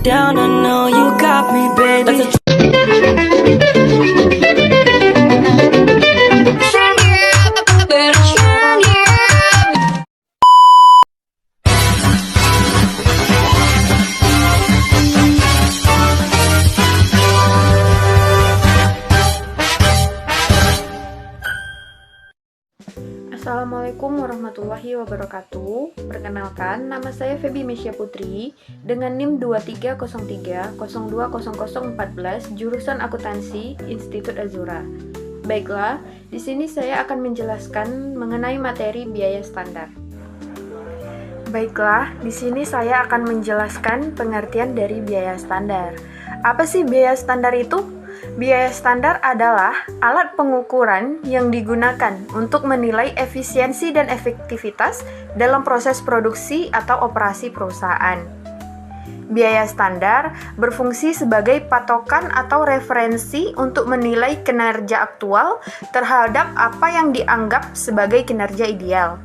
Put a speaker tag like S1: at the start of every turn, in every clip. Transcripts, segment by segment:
S1: down, I know you got me, baby.
S2: Assalamualaikum warahmatullahi wabarakatuh. Perkenalkan, nama saya Feby Mesya Putri dengan NIM 2303020014, jurusan Akuntansi, Institut Azura. Baiklah, di sini saya akan menjelaskan mengenai materi biaya standar. Baiklah, di sini saya akan menjelaskan pengertian dari biaya standar. Apa sih biaya standar itu? Biaya standar adalah alat pengukuran yang digunakan untuk menilai efisiensi dan efektivitas dalam proses produksi atau operasi perusahaan. Biaya standar berfungsi sebagai patokan atau referensi untuk menilai kinerja aktual terhadap apa yang dianggap sebagai kinerja ideal.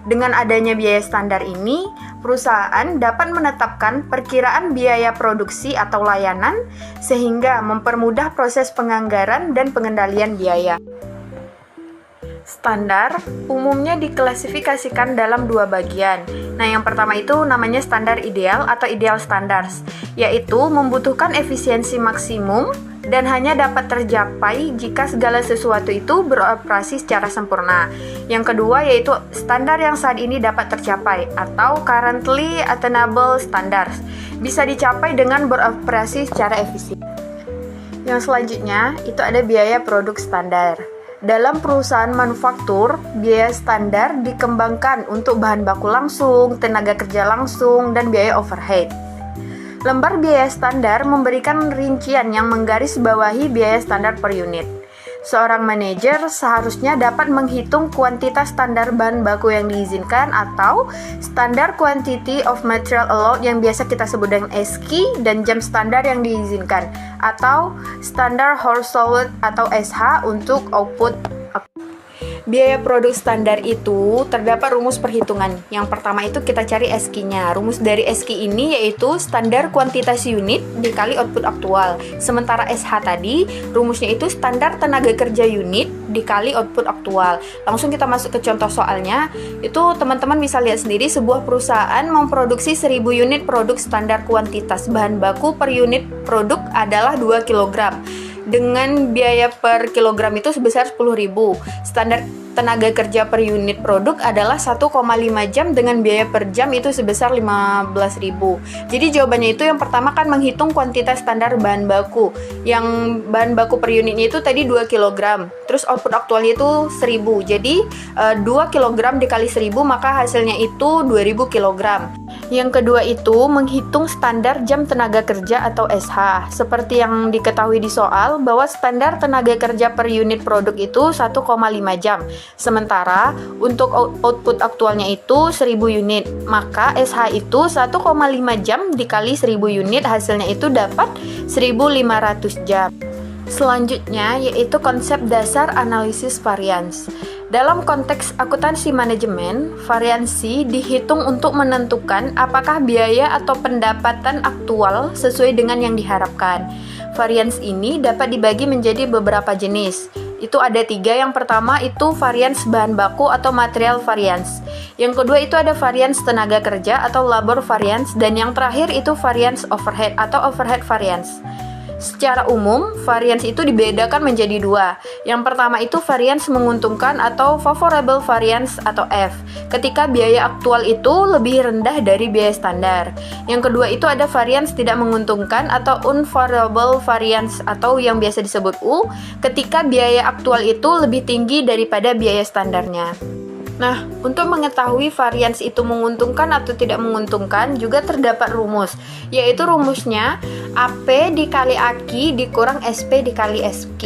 S2: Dengan adanya biaya standar ini, perusahaan dapat menetapkan perkiraan biaya produksi atau layanan sehingga mempermudah proses penganggaran dan pengendalian biaya. Standar umumnya diklasifikasikan dalam dua bagian. Nah, yang pertama itu namanya standar ideal atau ideal standards, yaitu membutuhkan efisiensi maksimum dan hanya dapat tercapai jika segala sesuatu itu beroperasi secara sempurna. Yang kedua yaitu standar yang saat ini dapat tercapai atau currently attainable standards, bisa dicapai dengan beroperasi secara efisien. Yang selanjutnya itu ada biaya produk standar. Dalam perusahaan manufaktur, biaya standar dikembangkan untuk bahan baku langsung, tenaga kerja langsung, dan biaya overhead. Lembar biaya standar memberikan rincian yang menggarisbawahi biaya standar per unit. Seorang manajer seharusnya dapat menghitung kuantitas standar bahan baku yang diizinkan atau standar quantity of material allowed yang biasa kita sebut dengan SQ, dan jam standar yang diizinkan atau standar horsepower atau SH untuk output. Biaya produk standar itu terdapat rumus perhitungan. Yang pertama itu kita cari SQ-nya. Rumus dari SQ ini yaitu standar kuantitas unit dikali output aktual. Sementara SH tadi, rumusnya itu standar tenaga kerja unit dikali output aktual. Langsung kita masuk ke contoh soalnya. Itu teman-teman bisa lihat sendiri, sebuah perusahaan memproduksi 1000 unit produk standar kuantitas. Bahan baku per unit produk adalah 2 kg. Dengan biaya per kilogram itu sebesar 10.000. Standar tenaga kerja per unit produk adalah 1,5 jam dengan biaya per jam itu sebesar 15.000. Jadi jawabannya itu yang pertama kan menghitung kuantitas standar bahan baku. Yang bahan baku per unitnya itu tadi 2 kg. Terus output aktualnya itu 1000. Jadi 2 kg dikali 1000 maka hasilnya itu 2000 kg. Yang kedua itu menghitung standar jam tenaga kerja atau SH. Seperti yang diketahui di soal bahwa standar tenaga kerja per unit produk itu 1,5 jam. Sementara untuk output aktualnya itu 1000 unit. Maka SH itu 1,5 jam dikali 1000 unit hasilnya itu dapat 1500 jam. Selanjutnya yaitu konsep dasar analisis varians. Dalam konteks akuntansi manajemen, variansi dihitung untuk menentukan apakah biaya atau pendapatan aktual sesuai dengan yang diharapkan. Varians ini dapat dibagi menjadi beberapa jenis. Itu ada 3. Yang pertama itu varians bahan baku atau material variance. Yang kedua itu ada varians tenaga kerja atau labor variance. Dan yang terakhir itu varians overhead atau overhead variance. Secara umum, varians itu dibedakan menjadi 2. Yang pertama itu varians menguntungkan atau favorable variance atau F, ketika biaya aktual itu lebih rendah dari biaya standar. Yang kedua itu ada varians tidak menguntungkan atau unfavorable variance atau yang biasa disebut U, ketika biaya aktual itu lebih tinggi daripada biaya standarnya. Nah, untuk mengetahui varians itu menguntungkan atau tidak menguntungkan juga terdapat rumus, yaitu rumusnya AP dikali AQ dikurang SP dikali SQ,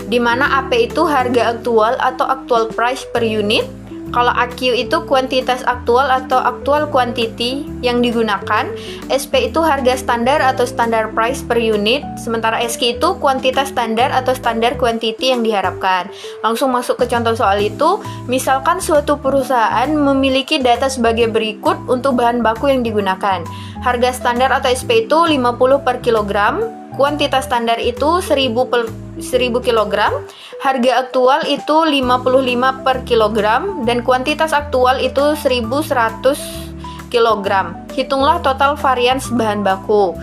S2: di mana AP itu harga aktual atau actual price per unit, Kalau AQ itu kuantitas aktual atau actual quantity yang digunakan, SP itu harga standar atau standar price per unit, sementara SQ itu kuantitas standar atau standar quantity yang diharapkan. Langsung masuk ke contoh soal itu, misalkan suatu perusahaan memiliki data sebagai berikut untuk bahan baku yang digunakan. Harga standar atau SP itu 50 per kilogram, kuantitas standar itu 1000 kg, harga aktual itu 55 per kilogram, dan kuantitas aktual itu 1100 kg. Hitunglah total varians bahan baku.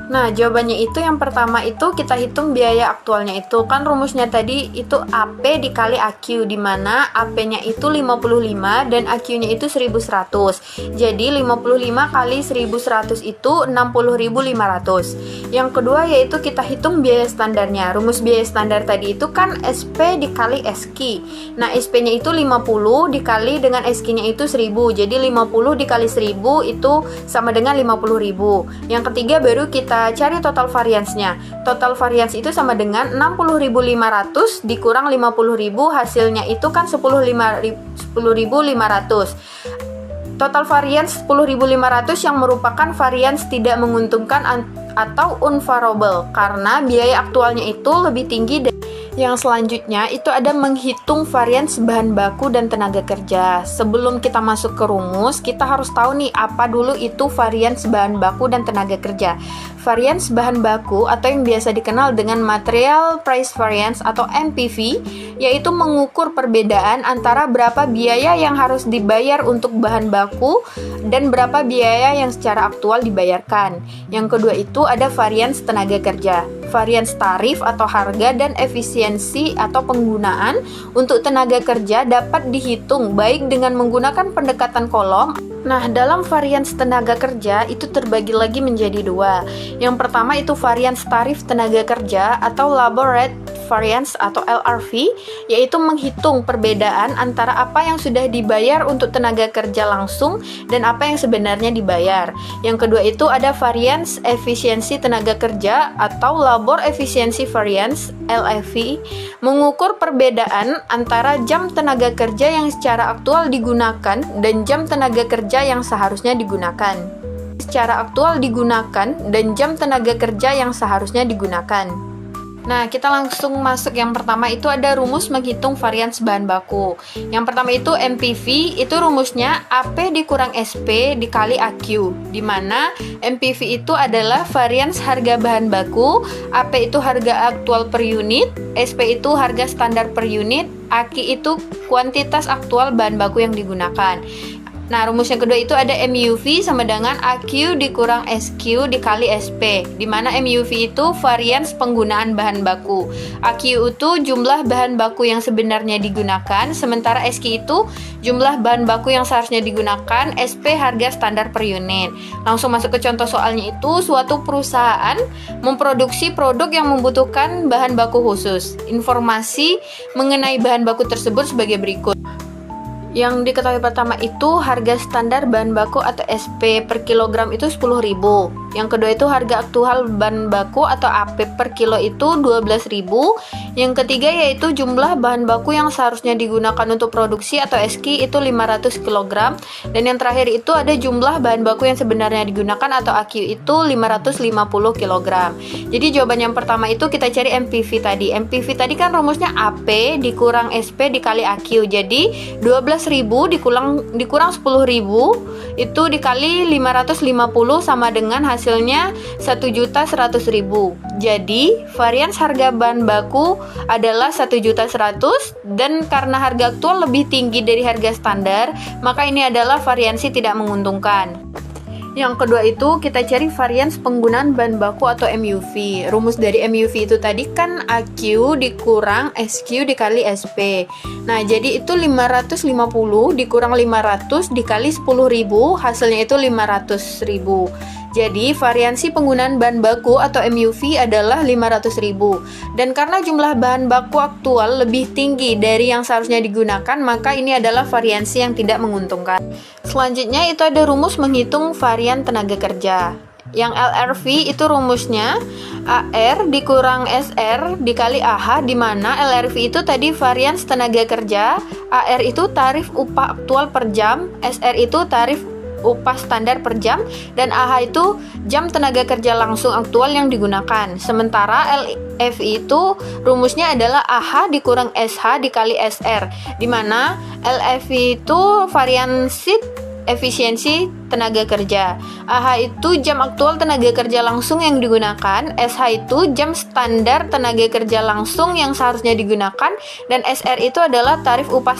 S2: Nah, jawabannya itu yang pertama itu kita hitung biaya aktualnya itu. Kan rumusnya tadi itu AP dikali AQ, di mana AP-nya itu 55 dan AQ-nya itu 1100. Jadi 55 kali 1100 itu 60.500. Yang kedua yaitu kita hitung biaya standarnya. Rumus biaya standar tadi itu kan SP dikali SQ. Nah, SP-nya itu 50 dikali dengan SQ-nya itu 1000. Jadi 50 dikali 1000 itu sama dengan 50.000. Yang ketiga baru kita cari total variansnya. Total varians itu sama dengan 60.500 dikurang 50.000, hasilnya itu kan 10.500. Total varians 10.500 yang merupakan varians tidak menguntungkan atau unfavorable karena biaya aktualnya itu lebih tinggi dari. Yang selanjutnya itu ada menghitung varians bahan baku dan tenaga kerja. Sebelum kita masuk ke rumus, kita harus tahu nih apa dulu itu varians bahan baku dan tenaga kerja. Varians bahan baku atau yang biasa dikenal dengan Material Price Variance atau MPV, yaitu mengukur perbedaan antara berapa biaya yang harus dibayar untuk bahan baku dan berapa biaya yang secara aktual dibayarkan. Yang kedua itu ada varians tenaga kerja. Varians tarif atau harga dan efisiensi atau penggunaan untuk tenaga kerja dapat dihitung baik dengan menggunakan pendekatan kolom. Nah, dalam varians tenaga kerja itu terbagi lagi menjadi dua. Yang pertama itu varians tarif tenaga kerja atau labor rate variance atau LRV, yaitu menghitung perbedaan antara apa yang sudah dibayar untuk tenaga kerja langsung dan apa yang sebenarnya dibayar. Yang kedua itu ada varians efisiensi tenaga kerja atau labor efficiency variance LEV, mengukur perbedaan antara jam tenaga kerja yang secara aktual digunakan dan jam tenaga kerja yang seharusnya digunakan. Secara aktual digunakan dan jam tenaga kerja yang seharusnya digunakan. Nah, kita langsung masuk yang pertama itu ada rumus menghitung varians bahan baku. Yang pertama itu MPV, itu rumusnya AP dikurang SP dikali AQ, di mana MPV itu adalah varians harga bahan baku, AP itu harga aktual per unit, SP itu harga standar per unit, AQ itu kuantitas aktual bahan baku yang digunakan. Nah, rumus yang kedua itu ada MUV sama dengan AQ dikurang SQ dikali SP, di mana MUV itu varians penggunaan bahan baku, AQ itu jumlah bahan baku yang sebenarnya digunakan, sementara SQ itu jumlah bahan baku yang seharusnya digunakan, SP harga standar per unit. Langsung masuk ke contoh soalnya itu, suatu perusahaan memproduksi produk yang membutuhkan bahan baku khusus. Informasi mengenai bahan baku tersebut sebagai berikut. Yang diketahui pertama itu harga standar bahan baku atau SP per kilogram itu 10.000. Yang kedua itu harga aktual bahan baku atau AP per kilo itu 12.000. Yang ketiga yaitu jumlah bahan baku yang seharusnya digunakan untuk produksi atau SQ itu 500 kg. Dan yang terakhir itu ada jumlah bahan baku yang sebenarnya digunakan atau AQ itu 550 kg. Jadi jawaban yang pertama itu kita cari MPV tadi. MPV tadi kan rumusnya AP dikurang SP dikali AQ. Jadi 12.000 dikurang 10.000 itu dikali 550 sama dengan hasilnya 1.100.000. Jadi varians harga bahan baku adalah 1.100.000 dan karena harga aktual lebih tinggi dari harga standar, maka ini adalah variansi tidak menguntungkan. Yang kedua itu kita cari varians penggunaan bahan baku atau MUV. Rumus dari MUV itu tadi kan AQ dikurang SQ dikali SP. Nah, jadi itu 550 dikurang 500 dikali 10.000, hasilnya itu 500.000. Jadi variansi penggunaan bahan baku atau MUV adalah 500.000. Dan karena jumlah bahan baku aktual lebih tinggi dari yang seharusnya digunakan, maka ini adalah variansi yang tidak menguntungkan. Selanjutnya itu ada rumus menghitung varian tenaga kerja. Yang LRV itu rumusnya AR dikurang SR dikali AH, di mana LRV itu tadi varians tenaga kerja, AR itu tarif upah aktual per jam, SR itu tarif upah standar per jam, dan AH itu jam tenaga kerja langsung aktual yang digunakan. Sementara LFI itu rumusnya adalah AH dikurang SH dikali SR, di mana LFI itu variansi efisiensi tenaga kerja, AH itu jam aktual tenaga kerja langsung yang digunakan, SH itu jam standar tenaga kerja langsung yang seharusnya digunakan, dan SR itu adalah tarif upah.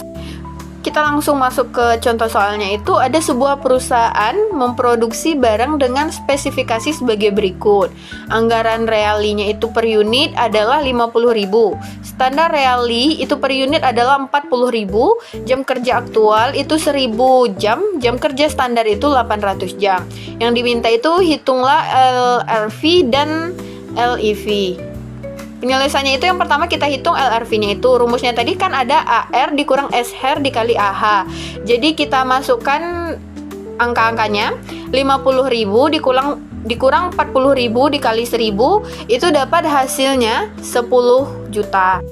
S2: Kita langsung masuk ke contoh soalnya. Itu ada sebuah perusahaan memproduksi barang dengan spesifikasi sebagai berikut. Anggaran realinya itu per unit adalah 50.000. Standar reali itu per unit adalah 40.000. Jam kerja aktual itu 1.000 jam. Jam kerja standar itu 800 jam. Yang diminta itu hitunglah LRV dan LEV. Penyelesaiannya itu yang pertama kita hitung LRV-nya itu. Rumusnya tadi kan ada AR dikurang SR dikali AH. Jadi kita masukkan angka-angkanya. 50.000 dikurang 40.000 dikali 1.000 itu dapat hasilnya 10 juta.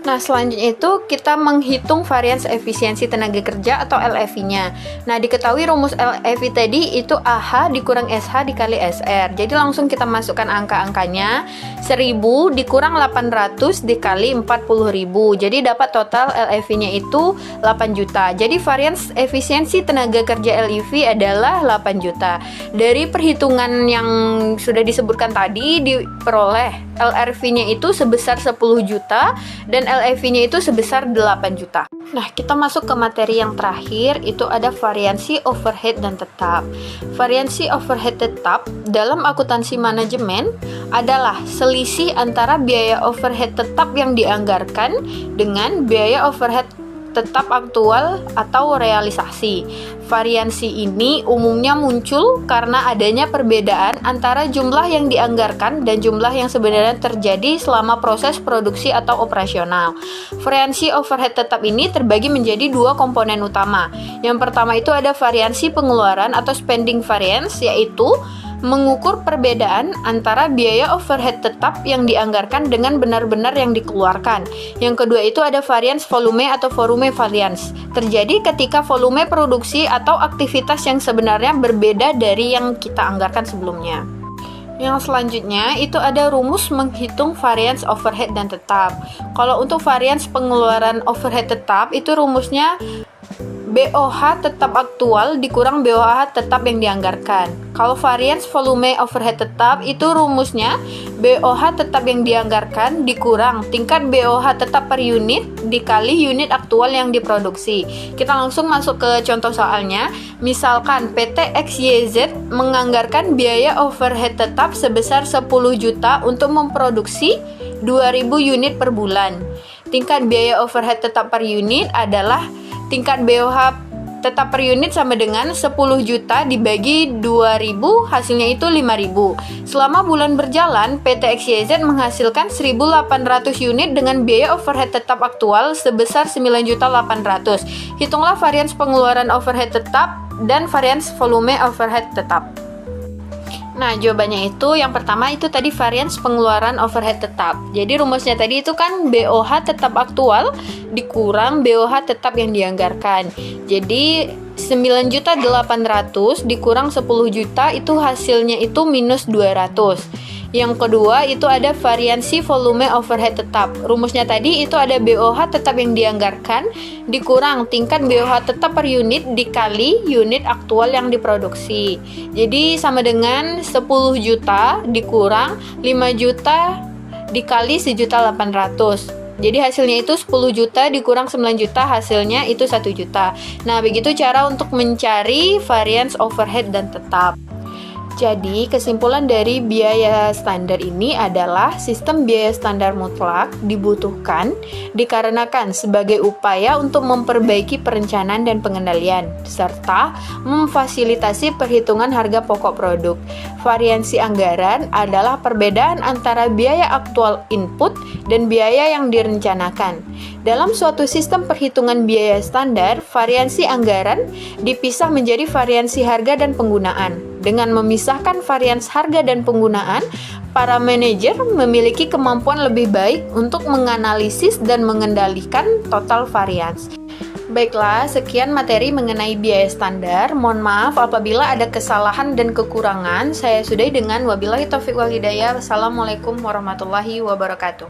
S2: Nah, selanjutnya itu kita menghitung varians efisiensi tenaga kerja atau LEV-nya. Nah, diketahui rumus LEV tadi itu AH dikurang SH dikali SR. Jadi langsung kita masukkan angka-angkanya. 1.000 dikurang 800 dikali 40.000. Jadi dapat total LEV-nya itu 8 juta. Jadi varians efisiensi tenaga kerja LEV adalah 8 juta. Dari perhitungan yang sudah disebutkan tadi diperoleh LRV-nya itu sebesar 10 juta dan LEV-nya itu sebesar 8 juta. Nah, kita masuk ke materi yang terakhir, itu ada variansi overhead dan tetap. Variansi overhead tetap dalam akuntansi manajemen adalah selisih antara biaya overhead tetap yang dianggarkan dengan biaya overhead tetap aktual atau realisasi. Variansi ini umumnya muncul karena adanya perbedaan antara jumlah yang dianggarkan dan jumlah yang sebenarnya terjadi selama proses produksi atau operasional. Variansi overhead tetap ini terbagi menjadi dua komponen utama. Yang pertama itu ada variansi pengeluaran atau spending variance, yaitu mengukur perbedaan antara biaya overhead tetap yang dianggarkan dengan benar-benar yang dikeluarkan. Yang kedua itu ada varians volume atau volume variance. Terjadi ketika volume produksi atau aktivitas yang sebenarnya berbeda dari yang kita anggarkan sebelumnya. Yang selanjutnya itu ada rumus menghitung varians overhead dan tetap. Kalau untuk varians pengeluaran overhead tetap itu rumusnya BOH tetap aktual dikurang BOH tetap yang dianggarkan. Kalau varians volume overhead tetap itu rumusnya BOH tetap yang dianggarkan dikurang tingkat BOH tetap per unit dikali unit aktual yang diproduksi. Kita langsung masuk ke contoh soalnya. Misalkan PT XYZ menganggarkan biaya overhead tetap sebesar 10 juta untuk memproduksi 2.000 unit per bulan. Tingkat biaya overhead tetap per unit adalah tingkat BOH tetap per unit sama dengan 10 juta dibagi 2.000, hasilnya itu 5.000. Selama bulan berjalan, PT XYZ menghasilkan 1.800 unit dengan biaya overhead tetap aktual sebesar 9.800.000. Hitunglah varians pengeluaran overhead tetap dan varians volume overhead tetap. Nah, jawabannya itu yang pertama itu tadi varians pengeluaran overhead tetap. Jadi rumusnya tadi itu kan BOH tetap aktual dikurang BOH tetap yang dianggarkan. Jadi 9.800.000 dikurang 10 juta itu hasilnya itu minus 200. Yang kedua itu ada variansi volume overhead tetap. Rumusnya tadi itu ada BOH tetap yang dianggarkan dikurang tingkat BOH tetap per unit dikali unit aktual yang diproduksi. Jadi sama dengan 10 juta dikurang 5 juta dikali 1.800.000. Jadi hasilnya itu 10 juta dikurang 9 juta, hasilnya itu 1 juta. Nah, begitu cara untuk mencari varians overhead dan tetap. Jadi, kesimpulan dari biaya standar ini adalah sistem biaya standar mutlak dibutuhkan dikarenakan sebagai upaya untuk memperbaiki perencanaan dan pengendalian, serta memfasilitasi perhitungan harga pokok produk. Variansi anggaran adalah perbedaan antara biaya aktual input dan biaya yang direncanakan. Dalam suatu sistem perhitungan biaya standar, variansi anggaran dipisah menjadi variansi harga dan penggunaan. Dengan memisahkan varians harga dan penggunaan, para manajer memiliki kemampuan lebih baik untuk menganalisis dan mengendalikan total varians. Baiklah, sekian materi mengenai biaya standar. Mohon maaf apabila ada kesalahan dan kekurangan. Saya sudahi dengan wabillahi taufiq wal hidayah. Wassalamualaikum warahmatullahi wabarakatuh.